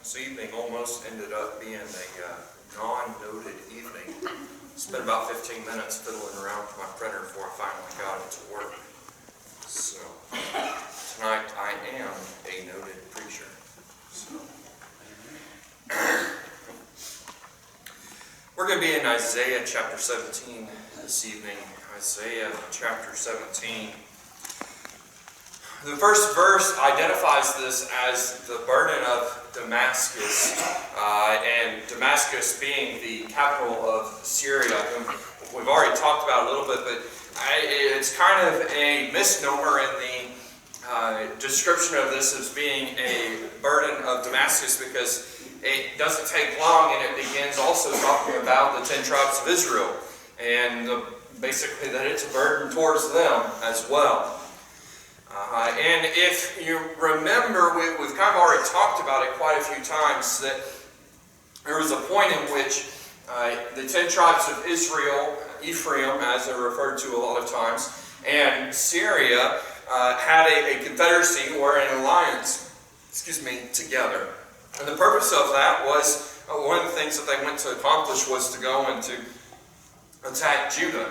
This evening almost ended up being a non-noted evening. Spent about 15 minutes fiddling around with my printer before I finally got it to work. So, tonight I am a noted preacher. So, we're going to be in Isaiah chapter 17 this evening. Isaiah chapter 17. The first verse identifies this as the burden of Damascus, and Damascus being the capital of Syria, whom we've already talked about a little bit, but it's kind of a misnomer in the description of this as being a burden of Damascus, because it doesn't take long and it begins also talking about the 10 tribes of Israel, and basically that it's a burden towards them as well. And if you remember, we've kind of already talked about it quite a few times, that there was a point in which the 10 tribes of Israel, Ephraim as they're referred to a lot of times, and Syria had a confederacy or an alliance, together. And the purpose of that was, one of the things that they went to accomplish was to go and to attack Judah.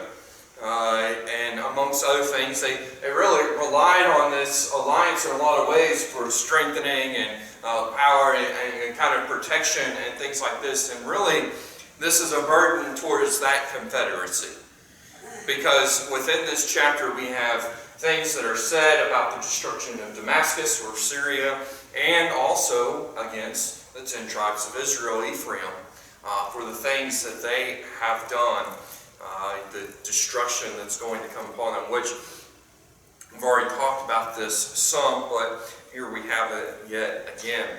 And amongst other things, they really relied on this alliance in a lot of ways for strengthening and power and kind of protection and things like this. And really, this is a burden towards that confederacy. Because within this chapter, we have things that are said about the destruction of Damascus or Syria, and also against the 10 tribes of Israel, Ephraim, for the things that they have done. The destruction that's going to come upon them, which we've already talked about this some, but here we have it yet again.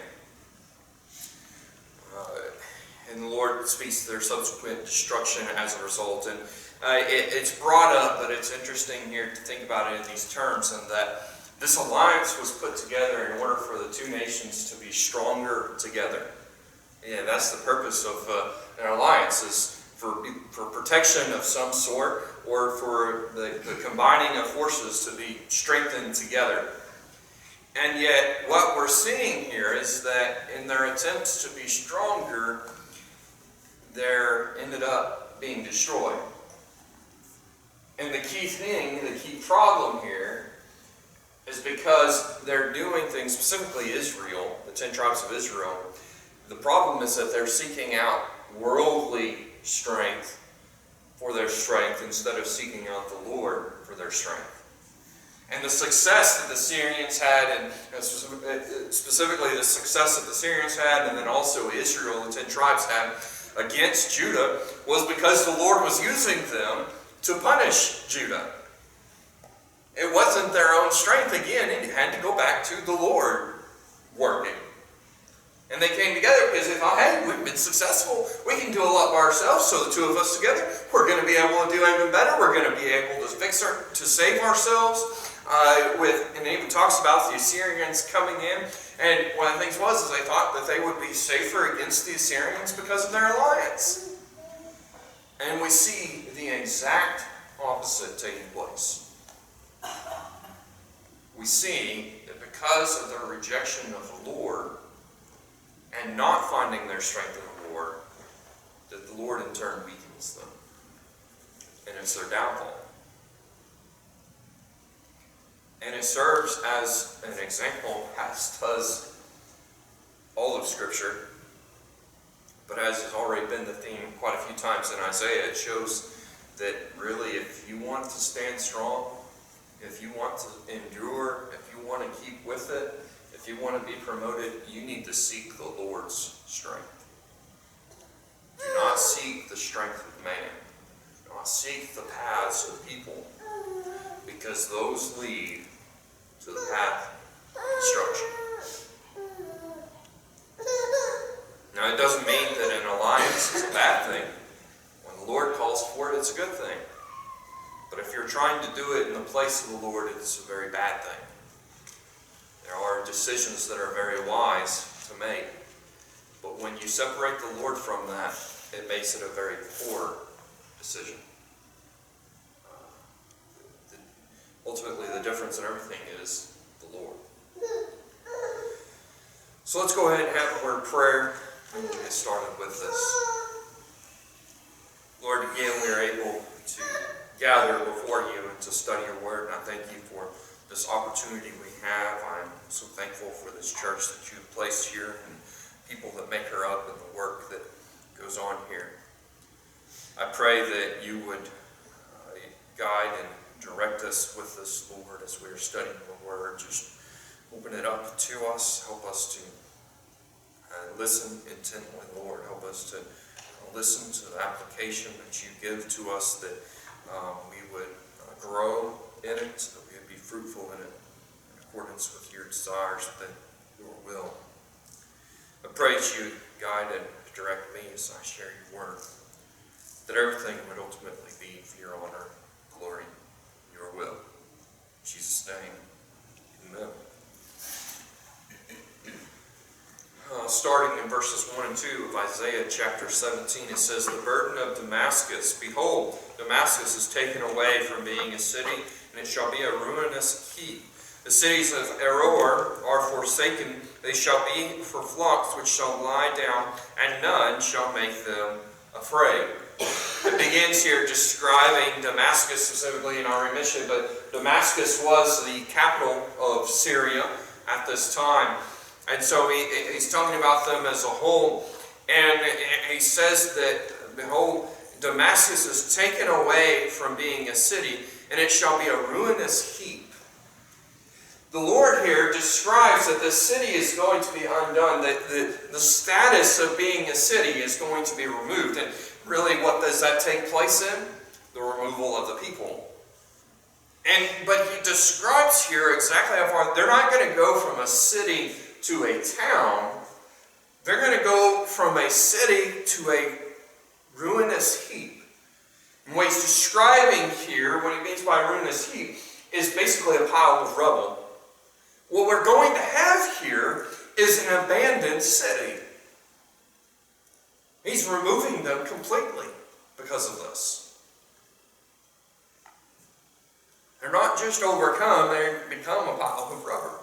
And the Lord speaks to their subsequent destruction as a result. And it's brought up, but it's interesting here to think about it in these terms, and that this alliance was put together in order for the two nations to be stronger together. Yeah, that's the purpose of an alliance, is for protection of some sort, or for the combining of forces to be strengthened together. And yet, what we're seeing here is that in their attempts to be stronger, they're ended up being destroyed. And the key thing, the key problem here, is because they're doing things, specifically Israel, the 10 tribes of Israel, the problem is that they're seeking out worldly strength for their strength instead of seeking out the Lord for their strength. And the success that the Syrians had, and specifically the success that the Syrians had, and then also Israel, the 10 tribes had, against Judah, was because the Lord was using them to punish Judah. It wasn't their own strength. Again, it had to go back to the Lord working. And they came together because they thought, hey, we've been successful. We can do a lot by ourselves, so the two of us together, we're going to be able to do even better. We're going to be able to save ourselves. And it even talks about the Assyrians coming in. And one of the things was they thought that they would be safer against the Assyrians because of their alliance. And we see the exact opposite taking place. We see that because of their rejection of the Lord, and not finding their strength in the Lord, that the Lord in turn weakens them. And it's their downfall. And it serves as an example, as does all of Scripture. But as has already been the theme quite a few times in Isaiah, it shows that really if you want to stand strong, if you want to endure, if you want to keep with it, if you want to be promoted, you need to seek the Lord's strength. Do not seek the strength of man. Do not seek the paths of people, because those lead to the path of destruction. Now, it doesn't mean that an alliance is a bad thing. When the Lord calls for it, it's a good thing. But if you're trying to do it in the place of the Lord, it's a very bad thing. There are decisions that are very wise to make. But when you separate the Lord from that, it makes it a very poor decision. Ultimately, the difference in everything is the Lord. So let's go ahead and have a word of prayer and we'll get started with this. Lord, again, we are able to gather before you and to study your word, and I thank you for this opportunity we have. I'm so thankful for this church that you've placed here and people that make her up and the work that goes on here. I pray that you would guide and direct us with this, Lord, as we are studying your word. Just open it up to us. Help us to listen intently, Lord. Help us to listen to the application that you give to us, that we would grow in it, so that we would be fruitful in it in accordance with your desires, that your will. I pray that you guide and direct me as I share your word, that everything would ultimately be for your honor, glory, your will. In Jesus' name, amen. Starting in verses 1 and 2 of Isaiah chapter 17, it says, "The burden of Damascus, behold, Damascus is taken away from being a city, and it shall be a ruinous heap. The cities of Aroer are forsaken, they shall be for flocks which shall lie down, and none shall make them afraid." It begins here describing Damascus, specifically in our mission, but Damascus was the capital of Syria at this time. And so he's talking about them as a whole. And he says that, behold, Damascus is taken away from being a city, and it shall be a ruinous heap. The Lord here describes that this city is going to be undone, that the status of being a city is going to be removed. And really, what does that take place in? The removal of the people. But he describes here exactly how far. They're not going to go from a city to a town. They're going to go from a city to a ruinous heap. And what he's describing here, what he means by ruinous heap, is basically a pile of rubble. What we're going to have here is an abandoned city. He's removing them completely because of this. They're not just overcome, they become a pile of rubble.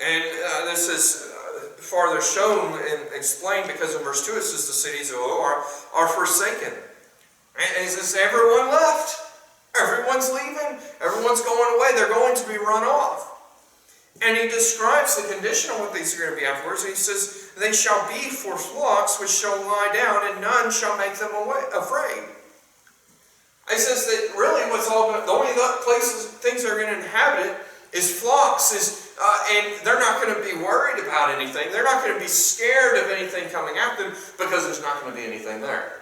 And this is farther shown and explained because in verse 2 it says the cities of Ar are forsaken. And it says everyone left. Everyone's leaving. Everyone's going away. They're going to be run off. And he describes the condition of what these are going to be afterwards. He says, "They shall be for flocks which shall lie down, and none shall make them afraid." He says that really the only things that are going to inhabit it is flocks, and they're not going to be worried about anything. They're not going to be scared of anything coming at them because there's not going to be anything there.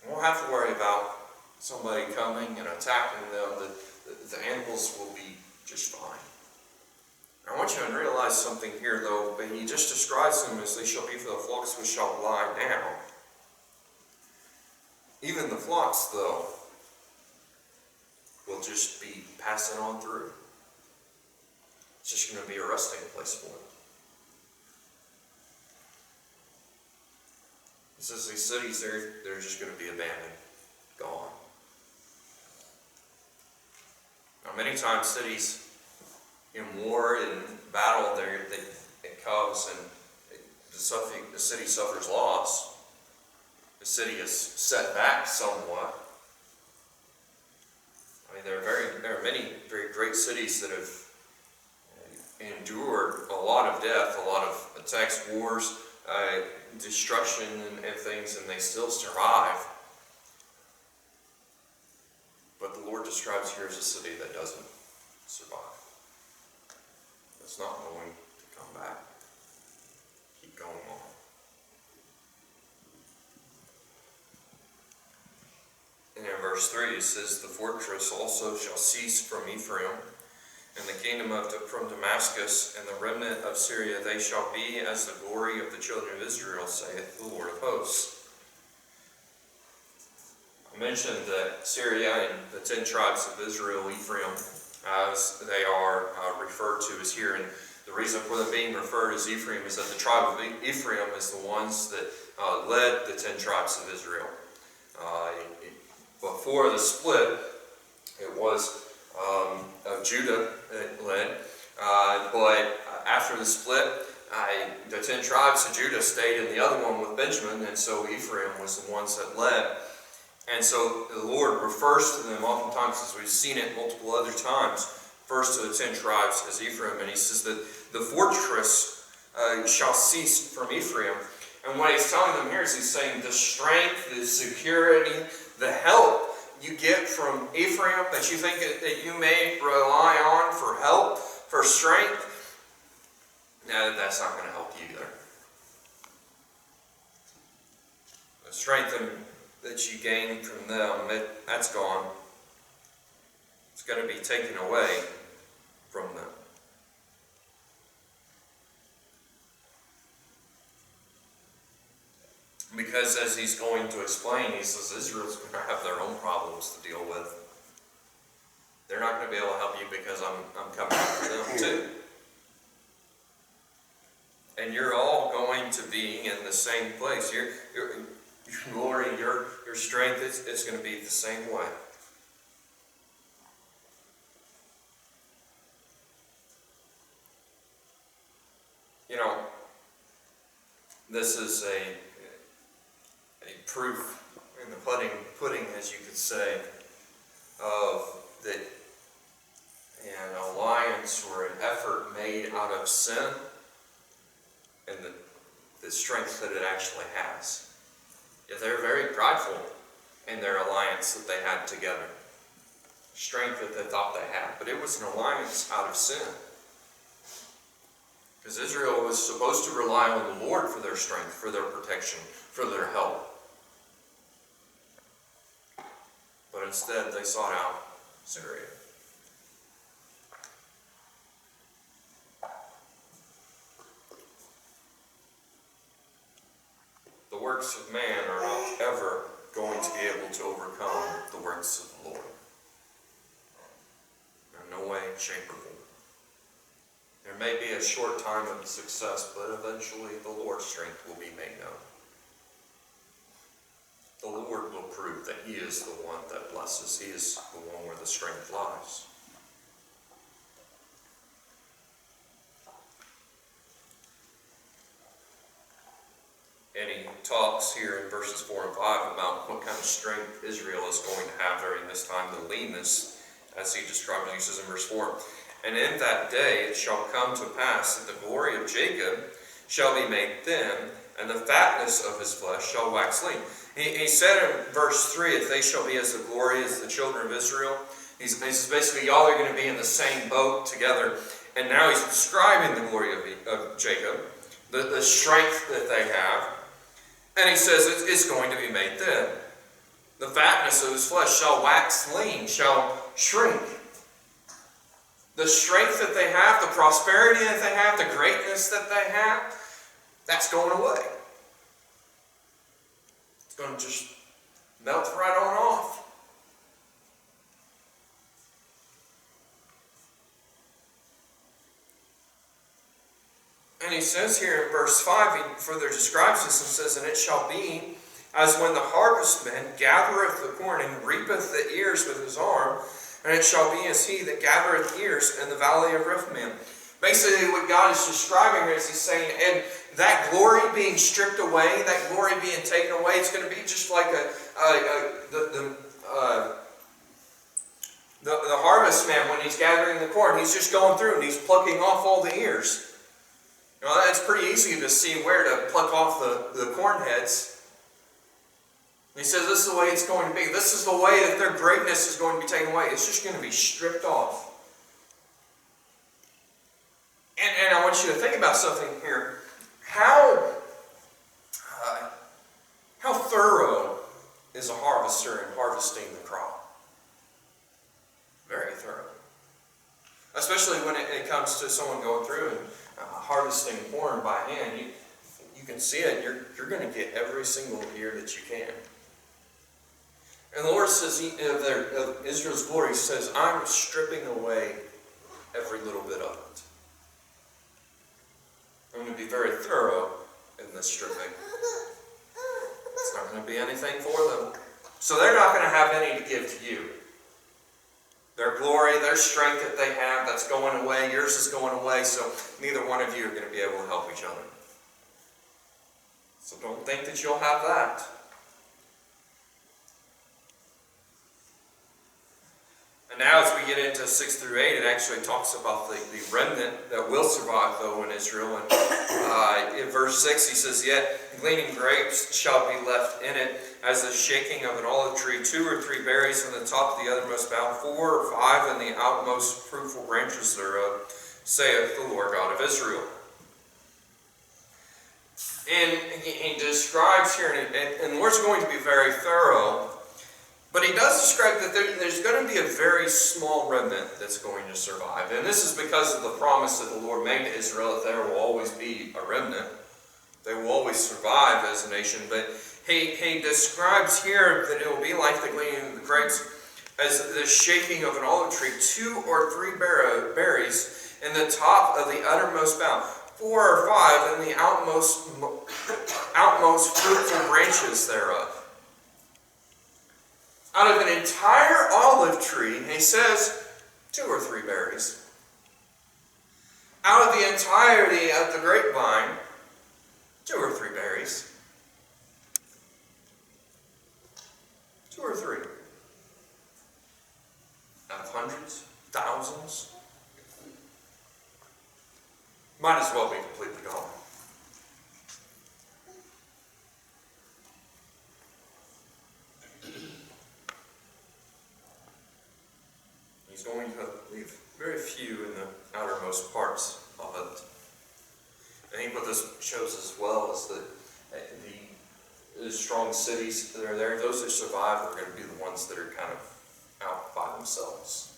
We won't have to worry about somebody coming and attacking them. The animals will be just fine. I want you to realize something here, though. But he just describes them as they shall be for the flocks which shall lie down. Even the flocks, though, will just be passing on through. It's just going to be a resting place for them. It says these cities, they're just going to be abandoned, gone. Now, many times cities in war and battle, it comes and the city suffers loss. The city is set back somewhat. I mean, there are many very great cities that have endured a lot of death, a lot of attacks, wars, destruction and things, and they still survive. But the Lord describes here as a city that doesn't survive. It's not going to come back. Keep going on. And in verse 3 it says, "The fortress also shall cease from Ephraim, and the kingdom from Damascus, and the remnant of Syria, they shall be as the glory of the children of Israel, saith the Lord of hosts." I mentioned that Syria and the 10 tribes of Israel, Ephraim, as they are referred to as here. And the reason for them being referred as Ephraim is that the tribe of Ephraim is the ones that led the 10 tribes of Israel. Before the split, it was of Judah led. But after the split, the 10 tribes of Judah stayed in the other one with Benjamin, and so Ephraim was the ones that led. And so the Lord refers to them oftentimes, as we've seen it multiple other times, refers to the 10 tribes as Ephraim, and he says that the fortress shall cease from Ephraim. And what he's telling them here is he's saying the strength, the security, the help you get from Ephraim that you think that you may rely on for help, for strength, no, that's not going to help you either. The strength that you gain from them, that's gone. It's going to be taken away from them. Because as he's going to explain, he says Israel's going to have their own problems to deal with. They're not going to be able to help you because I'm coming after them too. And you're all going to be in the same place. Your glory, your strength, it's going to be the same way. You know, this is a proof in the pudding, as you could say, of that an alliance or an effort made out of sin and the strength that it actually has. Yeah, they're very prideful in their alliance that they had together. Strength that they thought they had. But it was an alliance out of sin. Because Israel was supposed to rely on the Lord for their strength, for their protection, for their help. But instead they sought out Syria. The works of man are not ever going to be able to overcome the works of the Lord. In no way, shape, or form. There may be a short time of success, but eventually the Lord's strength will be made known. The Lord will prove that He is the one that blesses. He is the one where the strength lies. And he talks here in verses 4 and 5 about what kind of strength Israel is going to have during this time, the leanness, as he describes it. He says in verse 4, "And in that day it shall come to pass that the glory of Jacob shall be made thin, and the fatness of his flesh shall wax lean." He said in verse 3, if they shall be as the glory as the children of Israel, he says basically y'all are going to be in the same boat together. And now he's describing the glory of Jacob, the strength that they have. And he says it's going to be made thin. The fatness of his flesh shall wax lean, shall shrink. The strength that they have, the prosperity that they have, the greatness that they have, that's going away. It's going to just melt right on off. And he says here in verse 5, he further describes this and says, "And it shall be as when the harvestman gathereth the corn and reapeth the ears with his arm, and it shall be as he that gathereth ears in the valley of Rephaim." Basically what God is describing here is he's saying, and that glory being stripped away, that glory being taken away, it's going to be just like the harvestman when he's gathering the corn. He's just going through and he's plucking off all the ears. You know, it's pretty easy to see where to pluck off the corn heads. He says this is the way it's going to be. This is the way that their greatness is going to be taken away. It's just going to be stripped off. And I want you to think about something here. How thorough is a harvester in harvesting the crop? Very thorough. Especially when it comes to someone going through and harvesting corn by hand. You can see it. You're going to get every single ear that you can. And the Lord says, of Israel's glory, says, I'm stripping away every little bit of it. I'm going to be very thorough in this stripping. It's not going to be anything for them. So they're not going to have any to give to you. Their glory, their strength that they have, that's going away. Yours is going away, so neither one of you are going to be able to help each other. So don't think that you'll have that. And now as we get into 6 through 8, it actually talks about the remnant that will survive, though, in Israel. And in verse 6, he says, "Yet gleaning grapes shall be left in it, as the shaking of an olive tree, 2 or 3 berries in the top of the uttermost bough, 4 or 5 in the outmost fruitful branches thereof, saith the Lord God of Israel." And he describes here, and the Lord's going to be very thorough, but he does describe that there's going to be a very small remnant that's going to survive. And this is because of the promise that the Lord made to Israel that there will always be a remnant. They will always survive as a nation. But he describes here that it will be like the gleaning of the grapes, as the shaking of an olive tree, 2 or 3 berries in the top of the uttermost bough, 4 or 5 in the outmost fruitful branches thereof. Out of an entire olive tree, he says, 2 or 3 berries. Out of the entirety of the grapevine, 2 or 3 berries. 2 or 3. Out of hundreds, thousands. Might as well be completely gone. He's going to leave very few in the outermost parts of it. I think what this shows as well is that the strong cities that are there, those that survive are going to be the ones that are kind of out by themselves.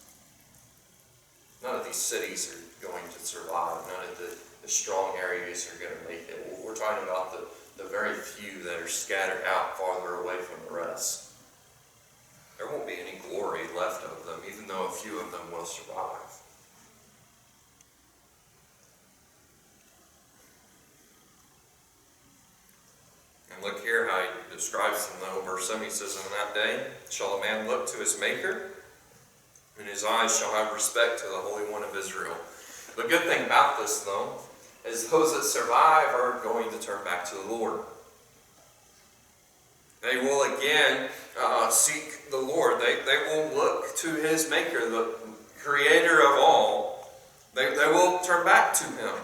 None of these cities are going to survive. None of the strong areas are going to make it. We're talking about the very few that are scattered out farther away from the rest. There won't be any glory left of them, even though a few of them will survive. And look here how he describes them, though. Verse 7, he says, "In that day shall a man look to his Maker, and his eyes shall have respect to the Holy One of Israel." The good thing about this, though, is those that survive are going to turn back to the Lord. They will again seek the Lord. They will look to his Maker, the Creator of all. They will turn back to him.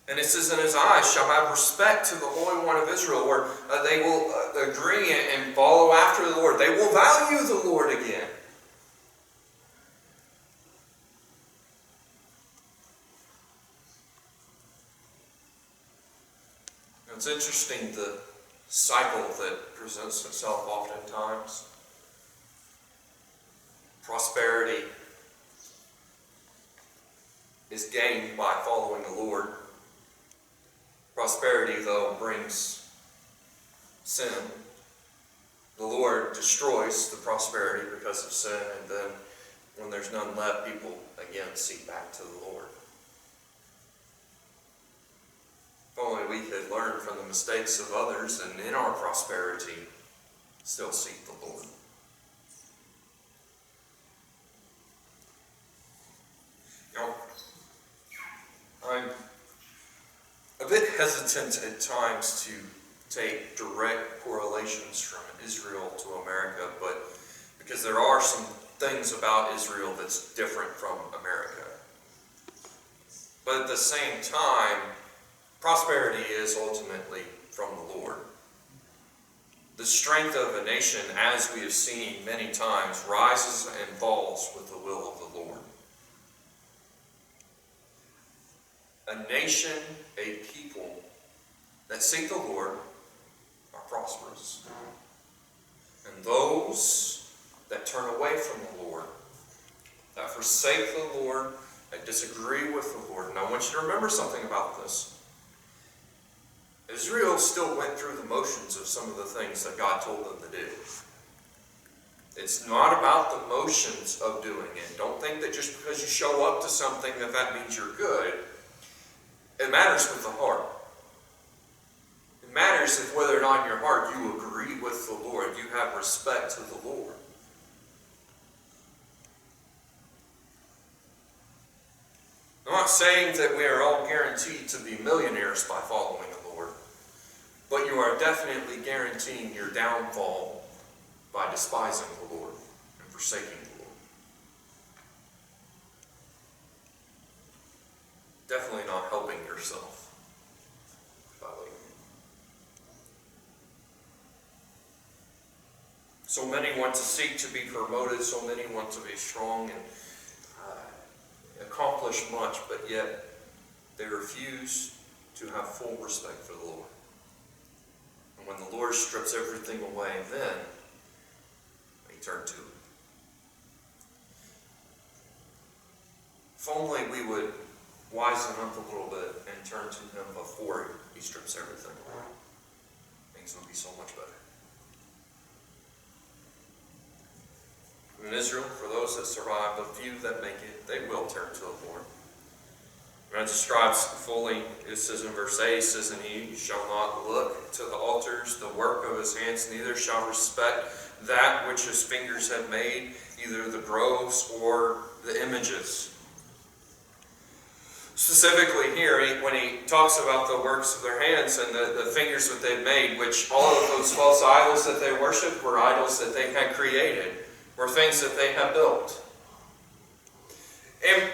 And it says, "In his eyes shall have respect to the Holy One of Israel," where they will agree and follow after the Lord. They will value the Lord again. It's interesting the cycle that presents itself oftentimes. Prosperity is gained by following the Lord. Prosperity, though, brings sin. The Lord destroys the prosperity because of sin, and then when there's none left, people again seek back to the Lord. If only we could learn from the mistakes of others and in our prosperity still seek the Lord. Now, I'm a bit hesitant at times to take direct correlations from Israel to America, but because there are some things about Israel that's different from America. But at the same time, prosperity is ultimately from the Lord. The strength of a nation, as we have seen many times, rises and falls with the will of the Lord. A nation, a people that seek the Lord are prosperous. And those that turn away from the Lord, that forsake the Lord, that disagree with the Lord. And I want you to remember something about this. Israel still went through the motions of some of the things that God told them to do. It's not about the motions of doing it. Don't think that just because you show up to something that means you're good. It matters with the heart. It matters if whether or not in your heart you agree with the Lord, you have respect to the Lord. I'm not saying that we are all guaranteed to be millionaires by following the Lord, but you are definitely guaranteeing your downfall by despising the Lord and forsaking the Lord. Definitely not helping yourself by leaving. So many want to seek to be promoted, so many want to be strong and accomplish much, but yet they refuse to have full respect for the Lord. And when the Lord strips everything away, then they turn to it. If only we would wisen up a little bit and turn to Him before He strips everything away, things would be so much better. In Israel, for those that survive, the few that make it, they will turn to the Lord. When it describes fully, it says in verse 8, it says, "And he shall not look to the altars, the work of his hands, neither shall respect that which his fingers have made, either the groves or the images." Specifically here, when he talks about the works of their hands and the fingers that they've made, which all of those false idols that they worshipped were idols that they had created, were things that they had built. And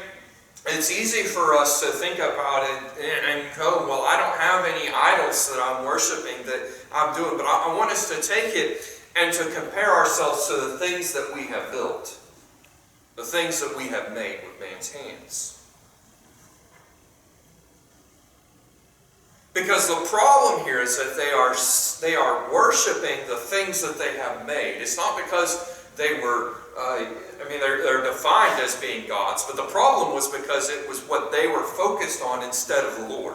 it's easy for us to think about it and go, well, I don't have any idols that I'm worshiping, that I'm doing, but I want us to take it and to compare ourselves to the things that we have built, the things that we have made with man's hands. Because the problem here is that they are worshiping the things that they have made. It's not because they were, they're defined as being gods, but the problem was because it was what they were focused on instead of the Lord.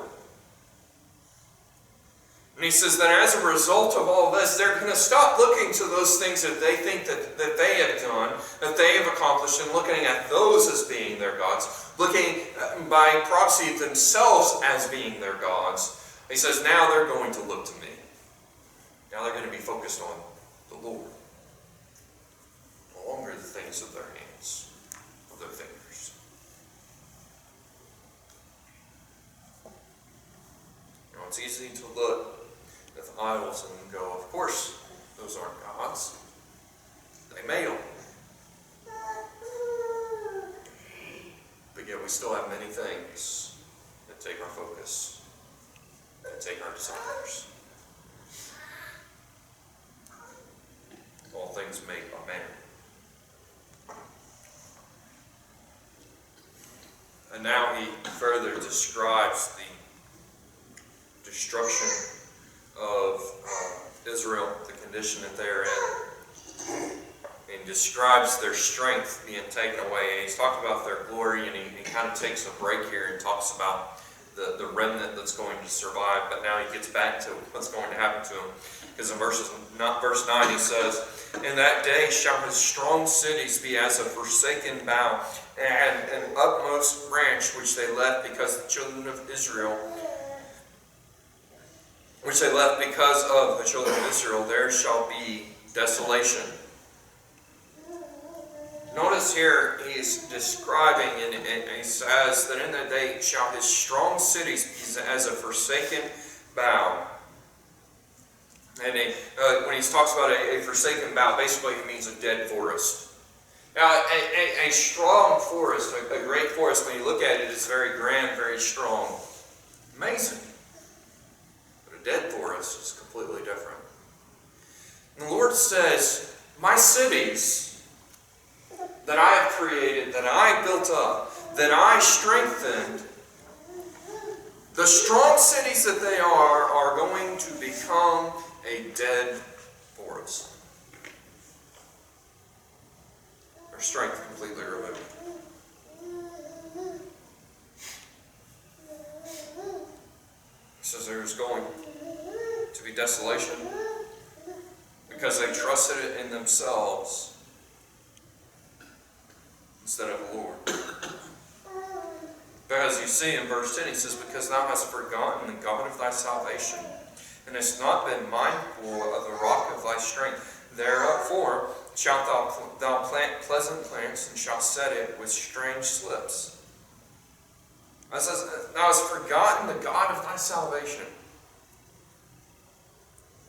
And he says that as a result of all this, they're going to stop looking to those things that they think that they have done, that they have accomplished, and looking at those as being their gods, looking by proxy at themselves as being their gods. He says now they're going to look to me. Now they're going to be focused on the Lord. No longer the things of their hands, of their fingers. You know, it's easy to look at the idols and go, of course, those aren't gods. They made them. But yet we still have many things that take our focus, that take our desires. All things made by man. And now he further describes the destruction of Israel, the condition that they're in, and describes their strength being taken away. And he's talked about their glory, and he kind of takes a break here and talks about the remnant that's going to survive. But now he gets back to what's going to happen to them. Because in verse 9 he says, "In that day shall his strong cities be as a forsaken bough, and an utmost branch which they left because the children of Israel, there shall be desolation." Notice here he's describing, and he says that in that day shall his strong cities be as a forsaken bough. And when he talks about a forsaken bough, basically he means a dead forest. Now, a strong forest, a great forest, when you look at it, is very grand, very strong. Amazing. But a dead forest is completely different. And the Lord says, my cities that I have created, that I built up, that I strengthened, the strong cities that they are going to become a dead forest. Their strength completely removed. He says there's going to be desolation because they trusted it in themselves instead of the Lord. But as you see in verse 10, he says, "Because thou hast forgotten the God of thy salvation, and hast not been mindful of the rock of thy strength. Therefore shalt thou plant pleasant plants, and shalt set it with strange slips." It says, thou hast forgotten the God of thy salvation.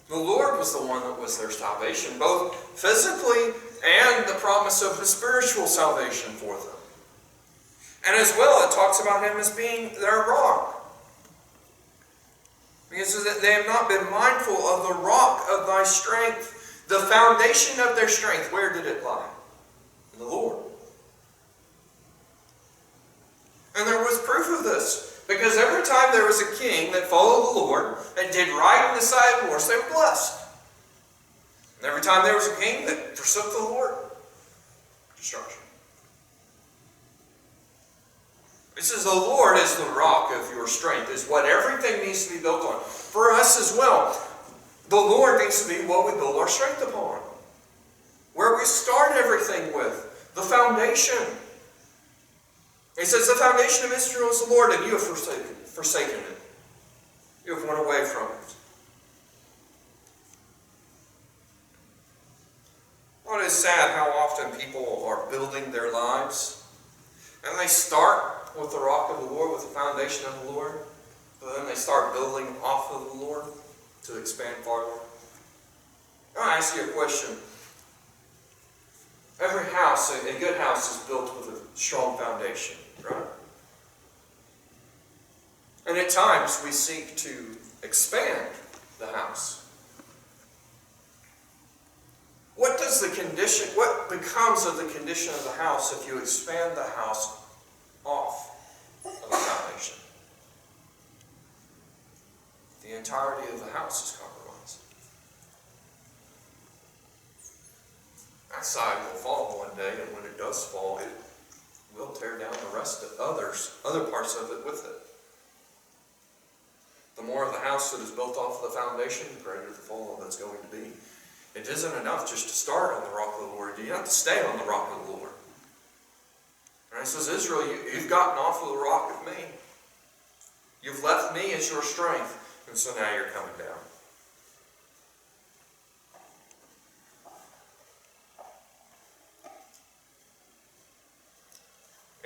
The Lord was the one that was their salvation, both physically and the promise of the spiritual salvation for them. And as well, it talks about him as being their rock. Because they have not been mindful of the rock of thy strength. The foundation of their strength, where did it lie? In the Lord. And there was proof of this. Because every time there was a king that followed the Lord and did right in the sight of the Lord, they were blessed. And every time there was a king that forsook the Lord, destruction. It says the Lord is the rock of your strength, is what everything needs to be built on. For us as well, the Lord needs to be what we build our strength upon. Where we start everything with, the foundation. He says the foundation of Israel is the Lord, and you have forsaken it. You have went away from it. Well, it is sad how often people are building their lives, and they start with the rock of the Lord, with the foundation of the Lord, but then they start building off of the Lord to expand farther. I want to ask you a question. Every house, a good house, is built with a strong foundation, right? And at times we seek to expand the house. What becomes of the condition of the house if you expand the house off of the foundation? The entirety of the house is compromised. That side will fall one day, and when it does fall, it will tear down the rest of other parts of it with it. The more of the house that is built off of the foundation, the greater the fall that's going to be. It isn't enough just to start on the rock of the Lord. You have to stay on the rock of the Lord. And it says, Israel, you've gotten off of the rock of me. You've left me as your strength. And so now you're coming down.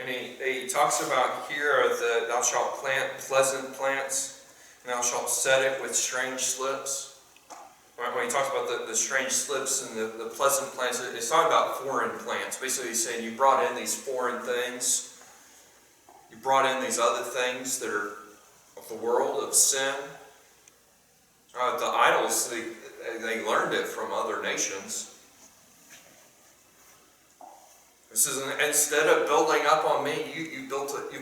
And he talks about here that thou shalt plant pleasant plants, and thou shalt set it with strange slips. When he talks about the strange slips and the pleasant plants, it's talking about foreign plants. Basically he's saying you brought in these foreign things. You brought in these other things that are of the world, of sin. The idols, they learned it from other nations. This is instead of building up on me, you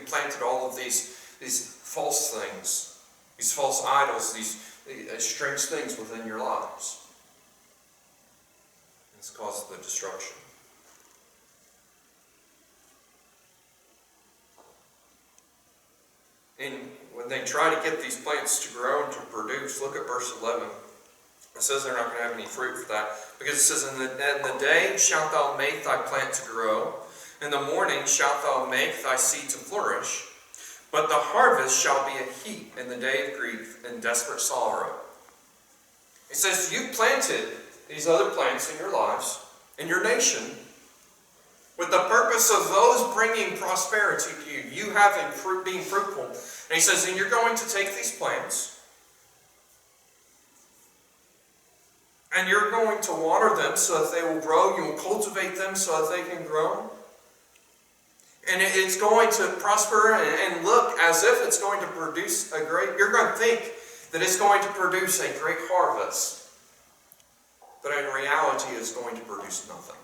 planted all of these false things, these false idols, these strange things within your lives. It's caused the destruction. And when they try to get these plants to grow and to produce, look at verse 11. It says they're not going to have any fruit for that. Because it says, in the day shalt thou make thy plant to grow, in the morning shalt thou make thy seed to flourish, but the harvest shall be a heap in the day of grief and desperate sorrow. It says, you planted these other plants in your lives, in your nation, with the purpose of those bringing prosperity to you, you having fruit, being fruitful. And he says, and you're going to take these plants, and you're going to water them so that they will grow. You will cultivate them so that they can grow. And it's going to prosper and look as if it's going to produce you're going to think that it's going to produce a great harvest. But in reality, it's going to produce nothing.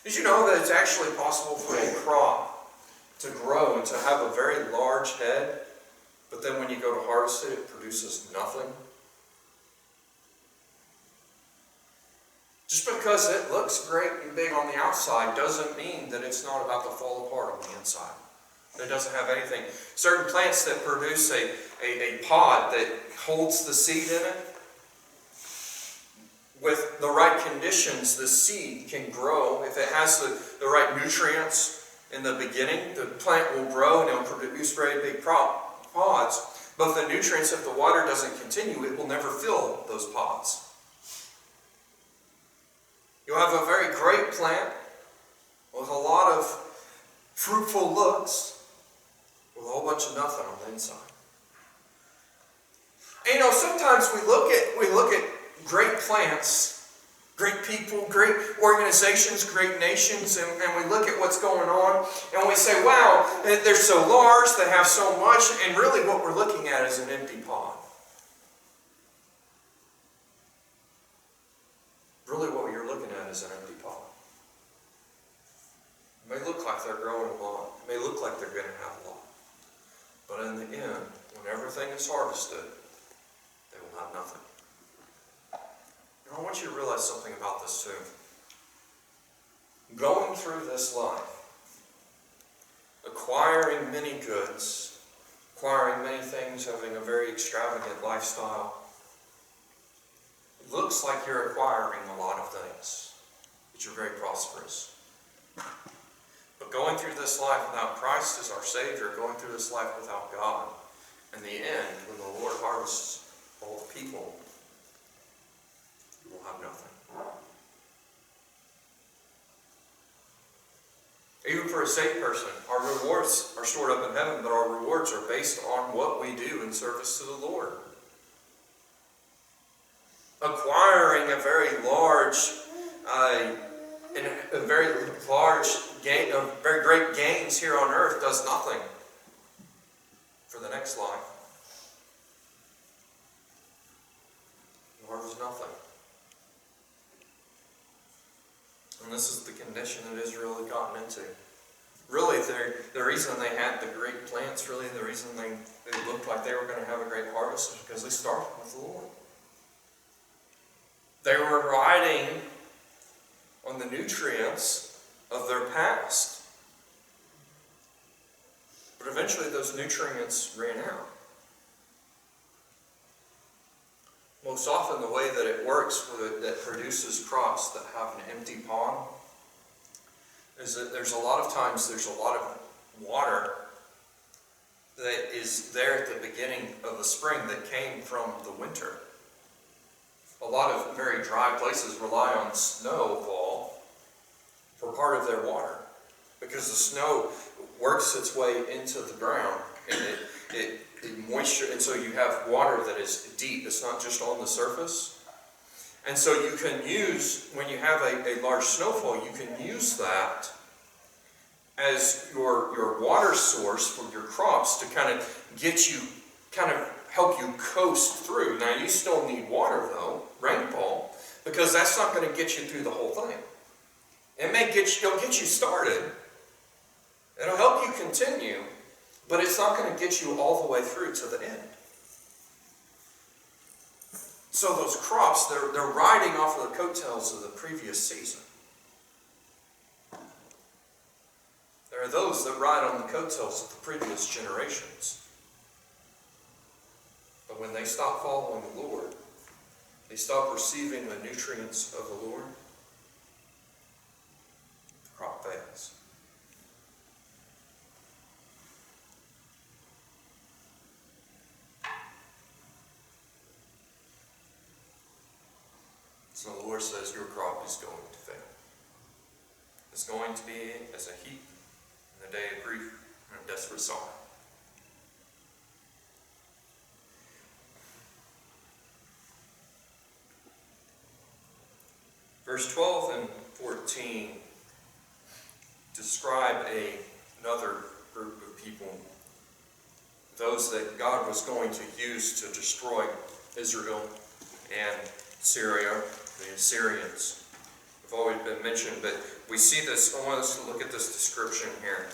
Did you know that it's actually possible for a crop to grow and to have a very large head, but then when you go to harvest it, it produces nothing? Just because it looks great and big on the outside doesn't mean that it's not about to fall apart on the inside. It doesn't have anything. Certain plants that produce a pod that holds the seed in it, with the right conditions, the seed can grow. If it has the right nutrients in the beginning, the plant will grow and it will produce very big pods. But if the nutrients, if the water doesn't continue, it will never fill those pods. You'll have a very great plant with a lot of fruitful looks, with a whole bunch of nothing on the inside. And sometimes we look at great plants, great people, great organizations, great nations, and we look at what's going on, and we say, wow, they're so large, they have so much, and really what we're looking at is an empty pond. Really what you're looking at is an empty pond. It may look like they're growing a lot. It may look like they're going to have a lot. But in the end, when everything is harvested, they will have nothing. And I want you to realize something about this too. Going through this life, acquiring many goods, acquiring many things, having a very extravagant lifestyle, it looks like you're acquiring a lot of things, that you're very prosperous. But going through this life without Christ as our Savior, going through this life without God, in the end, when the Lord harvests all the people, you will have nothing. Even for a saved person, our rewards are stored up in heaven, but our rewards are based on what we do in service to the Lord. Acquiring a very large gain, of very great gains here on earth does nothing for the next life. It harvests nothing. And this is the condition that Israel had gotten into. Really, the reason they had the great plants, really the reason they looked like they were going to have a great harvest is because they started with the Lord. They were riding on the nutrients of their past. But eventually those nutrients ran out. Most often the way that it works that produces crops that have an empty pond is that there's a lot of water that is there at the beginning of the spring that came from the winter. A lot of very dry places rely on snowfall for part of their water because the snow works its way into the ground and it moisture, and so you have water that is deep. It's not just on the surface. And so you can use, when you have a large snowfall, you can use that as your water source for your crops to kind of help you coast through. Now you still need water though, rainfall, because that's not going to get you through the whole thing. It'll get you started. It'll help you continue, but it's not going to get you all the way through to the end. So those crops, they're riding off of the coattails of the previous season. There are those that ride on the coattails of the previous generations. But when they stop following the Lord, they stop receiving the nutrients of the Lord, the crop fails. So the Lord says, your crop is going to fail. It's going to be as a heap in the day of grief and of desperate sorrow. Verse 12 and 14 describe another group of people, those that God was going to use to destroy Israel and Syria, the Assyrians. Have always been mentioned, but we see this. I want us to look at this description here.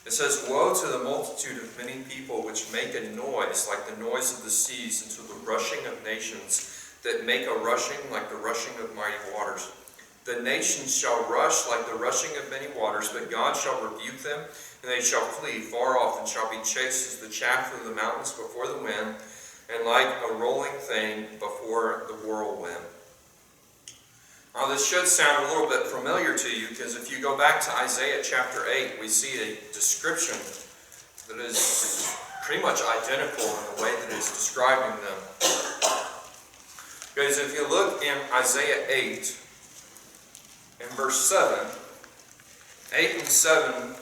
It says, woe to the multitude of many people which make a noise like the noise of the seas, and to the rushing of nations that make a rushing like the rushing of mighty waters. The nations shall rush like the rushing of many waters, but God shall rebuke them, and they shall flee far off, and shall be chased as the chaff of the mountains before the wind, and like a rolling thing before the whirlwind. Now this should sound a little bit familiar to you, because if you go back to Isaiah chapter 8, we see a description that is pretty much identical in the way that it's describing them. Because if you look in Isaiah 8, in verse 7, 8 and 7,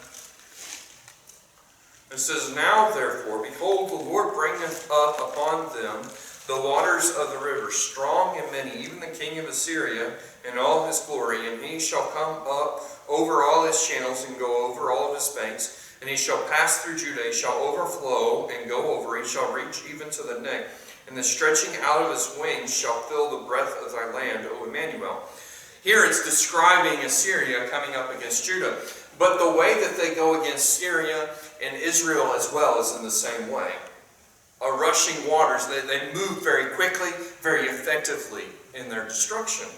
It says, Now therefore, behold, the Lord bringeth up upon them the waters of the river, strong and many, even the king of Assyria in all his glory. And he shall come up over all his channels and go over all of his banks. And he shall pass through Judah, he shall overflow and go over, he shall reach even to the neck. And the stretching out of his wings shall fill the breadth of thy land, O Emmanuel. Here it's describing Assyria coming up against Judah. But the way that they go against Syria and Israel as well is in the same way. Rushing waters, they move very quickly, very effectively in their destruction.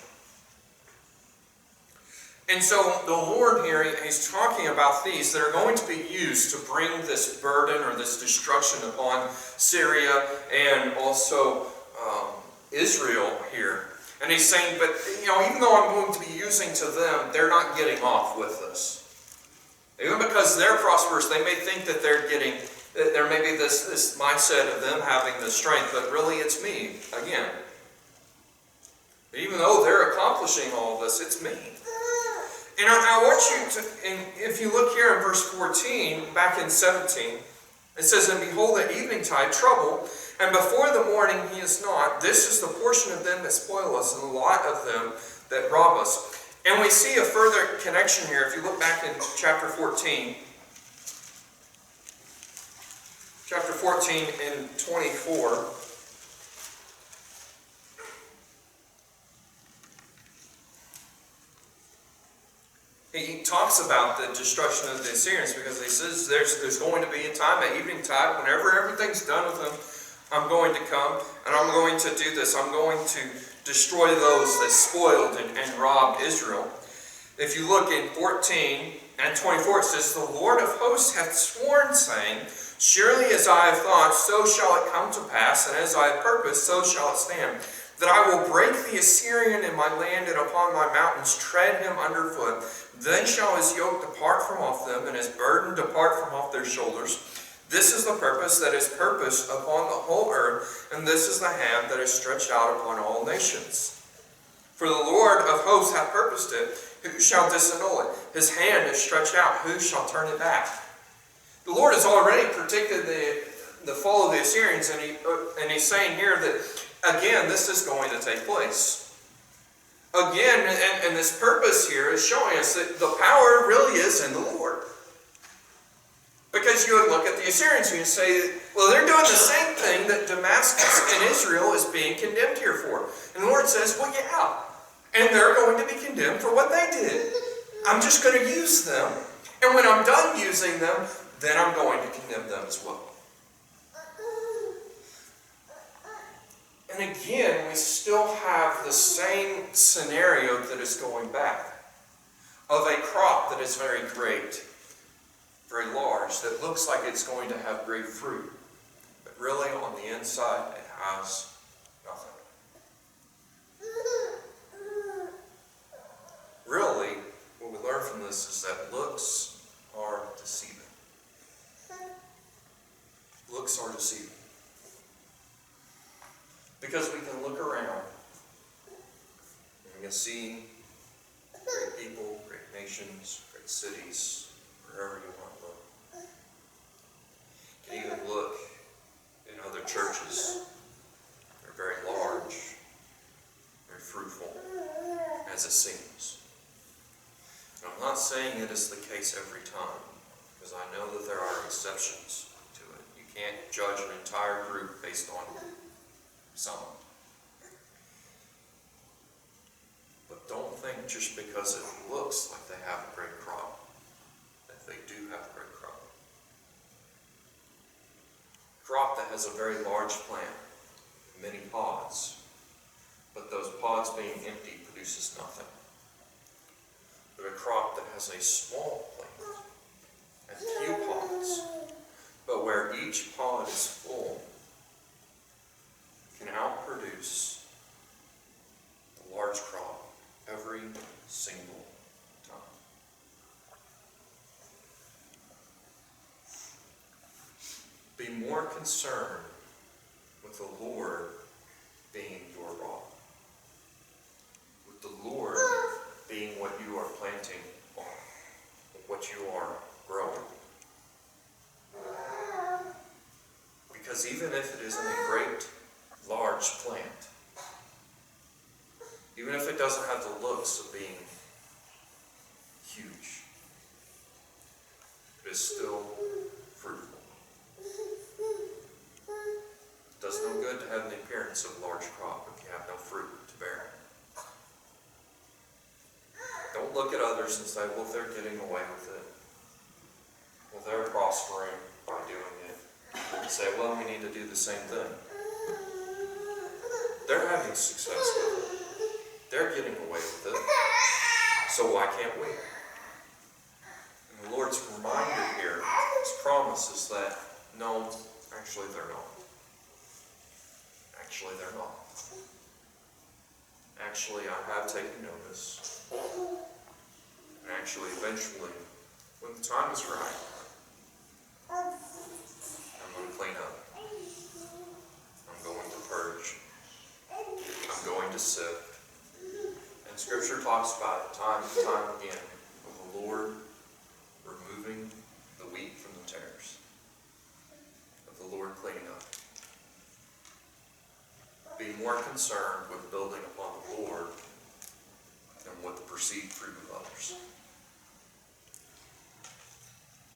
And so the Lord here, he's talking about these that are going to be used to bring this burden or this destruction upon Syria and also Israel here. And he's saying, but even though I'm going to be using to them, they're not getting off with this. Even because they're prosperous, they may think that there may be this mindset of them having the strength, but really it's me again. Even though they're accomplishing all of this, it's me. And I want you to, and if you look here in verse 14, back in 17, it says, And behold, at eventide trouble, and before the morning he is not. This is the portion of them that spoil us, and the lot of them that rob us. And we see a further connection here. If you look back in chapter 14, chapter 14 and 24, he talks about the destruction of the Assyrians because he says there's going to be a time at evening tide, whenever everything's done with them, I'm going to come and I'm going to do this. I'm going to destroy those that spoiled and robbed Israel. If you look in 14 and 24, it says, The Lord of hosts hath sworn, saying, Surely as I have thought, so shall it come to pass, and as I have purposed, so shall it stand, that I will break the Assyrian in my land, and upon my mountains tread him underfoot. Then shall his yoke depart from off them, and his burden depart from off their shoulders. This is the purpose that is purposed upon the whole earth, and this is the hand that is stretched out upon all nations. For the Lord of hosts hath purposed it, who shall disannul it? His hand is stretched out, who shall turn it back? The Lord has already predicted the fall of the Assyrians, and he's saying here that, again, this is going to take place. Again, and this purpose here is showing us that the power really is in the Lord. Because you would look at the Assyrians and you say, well, they're doing the same thing that Damascus and Israel is being condemned here for. And the Lord says, well, yeah. And they're going to be condemned for what they did. I'm just going to use them. And when I'm done using them, then I'm going to condemn them as well. And again, we still have the same scenario that is going back. Of a crop that is very great, very large, that looks like it's going to have great fruit. But really, on the inside, it has nothing. Really, what we learn from this is that looks are deceiving. Looks are deceiving. Because we can look around and we can see great people, great nations, great cities, wherever you want to look. You can even look in other churches. They're very large, very fruitful, as it seems. And I'm not saying it is the case every time, because I know that there are exceptions to it. You can't judge an entire group based on some. But don't think just because it looks like they have a great crop, that they do have a great crop. Crop that has a very large plant, many pods, but those pods being empty produces nothing. But a crop that has a small plant and few pods, but where each pod is full, can outproduce the large crop every single time. Be more concerned with the Lord being your rock, with the Lord being what you are planting on, what you are growing. Because even if it isn't a great, large plant, even if it doesn't have the looks of being huge, it is still fruitful. It does no good to have the appearance of a large crop if you have no fruit to bear. Don't look at others and say, well, they're getting away with it. Well, they're prospering by doing it. And say, well, we need to do the same thing. They're having success with it. They're getting away with it. So why can't we? And the Lord's reminder here, His promise is that, no, actually they're not. Actually they're not. Actually, I have taken notice. And actually, eventually, when the time is right, I'm going to clean up. I'm going to purge. I'm going to sift. And Scripture talks about it time and time again of the Lord removing the wheat from the tares, of the Lord cleaning up. Be more concerned with building upon the Lord than with the perceived fruit of others.